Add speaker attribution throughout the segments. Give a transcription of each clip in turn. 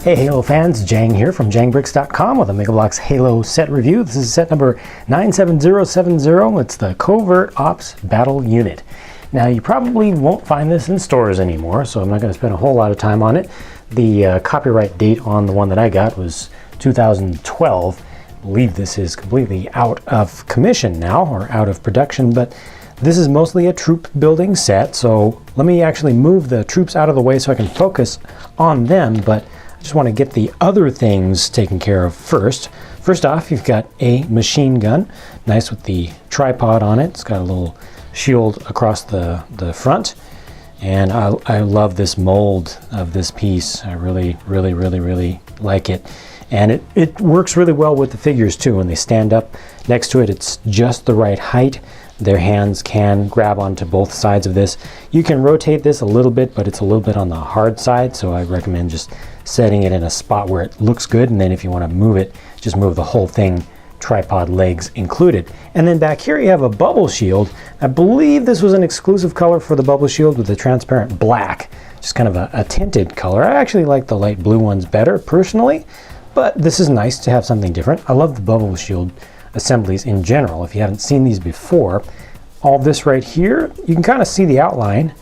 Speaker 1: Hey Halo fans, Jang here from jangbricks.com with a Bloks Halo set review. This is set number 97070. It's the Covert Ops Battle Unit. Now you probably won't find this in stores anymore, so I'm not going to spend a whole lot of time on it. The copyright date on the one that I got was 2012. I believe this is completely out of commission now, or out of production, but this is mostly a troop building set, so let me actually move the troops out of the way so I can focus on them, but I just want to get the other things taken care of first. First off, you've got a machine gun, nice with the tripod on it. It's got a little shield across the front, and I love this mold of this piece. I really like it. And it works really well with the figures too. When they stand up next to it, it's just the right height. Their hands can grab onto both sides of this. You can rotate this a little bit, but it's a little bit on the hard side, so I recommend just setting it in a spot where it looks good, and then if you want to move it, just move the whole thing, tripod legs included. And then back here you have a bubble shield. I believe this was an exclusive color for the bubble shield with the transparent black, just kind of a tinted color. I actually like the light blue ones better personally, but this is nice to have something different. I love the bubble shield assemblies in general. If you haven't seen these before, all this right here, you can kind of see the outline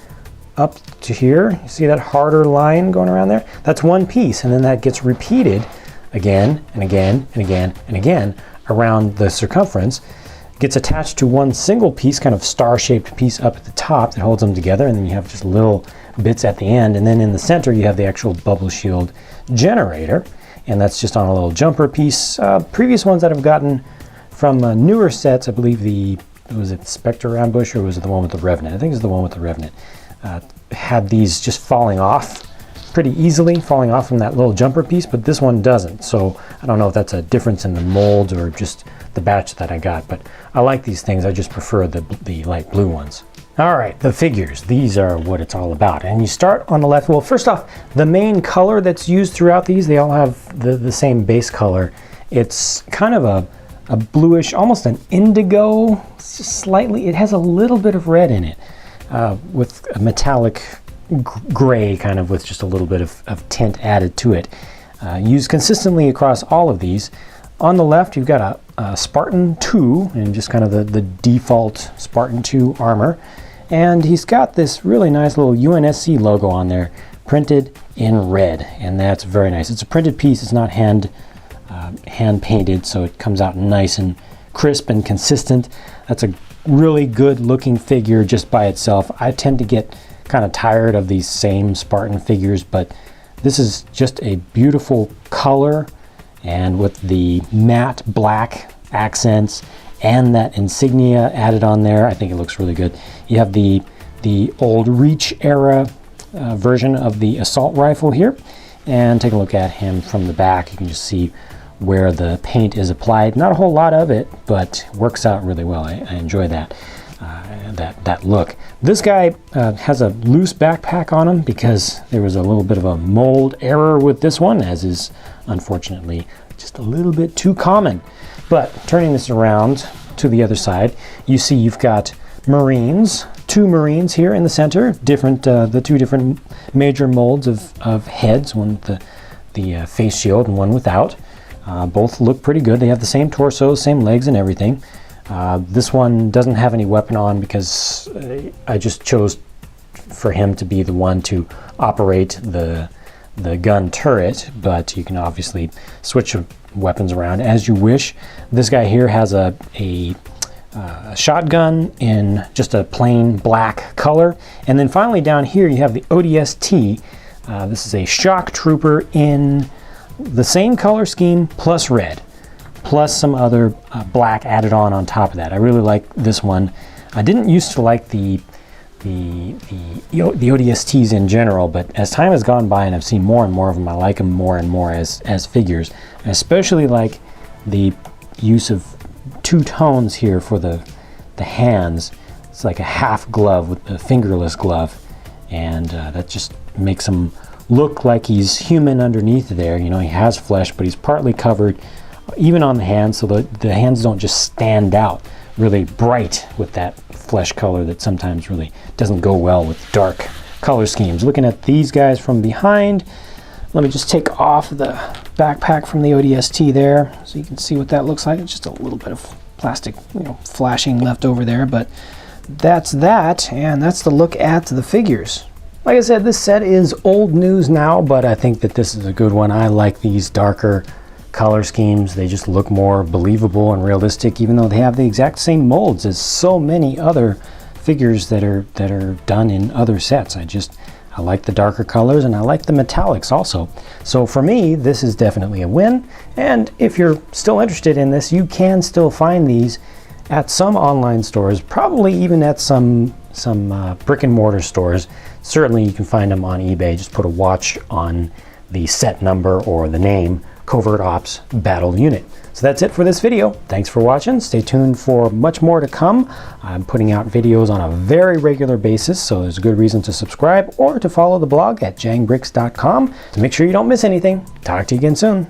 Speaker 1: up to here. You see that harder line going around there? That's one piece, and then that gets repeated again and again and again and again around the circumference. Gets attached to one single piece, kind of star-shaped piece up at the top that holds them together, and then you have just little bits at the end, and then in the center you have the actual bubble shield generator, and that's just on a little jumper piece. Previous ones that I've gotten from newer sets, I believe was it Spectre Ambush, or was it the one with the Revenant? I think it's the one with the Revenant. Had these just falling off pretty easily, falling off from that little jumper piece, but this one doesn't. So I don't know if that's a difference in the mold or just the batch that I got, but I like these things. I just prefer the light blue ones. All right, the figures. These are what it's all about. And you start on the left. Well, first off, the main color that's used throughout these, they all have the same base color. It's kind of a bluish, almost an indigo, slightly. It has a little bit of red in it, with a metallic gray, kind of with just a little bit of tint added to it. Used consistently across all of these. On the left, you've got a Spartan 2, and just kind of the default Spartan 2 armor. And he's got this really nice little UNSC logo on there, printed in red, and that's very nice. It's a printed piece, it's not hand painted, so it comes out nice and crisp and consistent. That's a really good looking figure just by itself. I tend to get kind of tired of these same Spartan figures, but this is just a beautiful color, and with the matte black accents and that insignia added on there, I think it looks really good. You have the old Reach era version of the assault rifle here, and take a look at him from the back. You can just see where the paint is applied. Not a whole lot of it, but works out really well. I enjoy that look. This guy has a loose backpack on him because there was a little bit of a mold error with this one, as is unfortunately just a little bit too common. But turning this around to the other side, you see you've got Marines, two Marines here in the center, the two different major molds of heads, one with the face shield and one without. Both look pretty good. They have the same torso, same legs and everything. This one doesn't have any weapon on because I just chose for him to be the one to operate the gun turret, but you can obviously switch weapons around as you wish. This guy here has a shotgun in just a plain black color. And then finally down here you have the ODST. This is a shock trooper in the same color scheme plus red, plus some other black added on top of that. I really like this one. I didn't used to like the ODSTs in general, but as time has gone by and I've seen more and more of them, I like them more and more as figures. I especially like the use of two tones here for the hands. It's like a half glove with a fingerless glove, and that just makes him look like he's human underneath there. You know, he has flesh, but he's partly covered even on the hands, so the hands don't just stand out really bright with that flesh color that sometimes really doesn't go well with dark color schemes. Looking at these guys from behind,
Speaker 2: Let me just take off the backpack from the ODST there so you can see what that looks like. It's just a little bit of plastic, flashing left over there, but that's that, and that's the look at the figures. Like I said, this set is old news now, but I think that this is a good one. I like these darker color schemes. They just look more believable and realistic, even though they have the exact same molds as so many other figures that are done in other sets. I like the darker colors, and I like the metallics also. So for me, this is definitely a win. And if you're still interested in this, you can still find these at some online stores, probably even at some brick and mortar stores. Certainly you can find them on eBay. Just put a watch on the set number or the name, Covert Ops Battle Unit. So that's it for this video. Thanks for watching. Stay tuned for much more to come. I'm putting out videos on a very regular basis, so there's a good reason to subscribe or to follow the blog at jangbricks.com to make sure you don't miss anything. Talk to you again soon.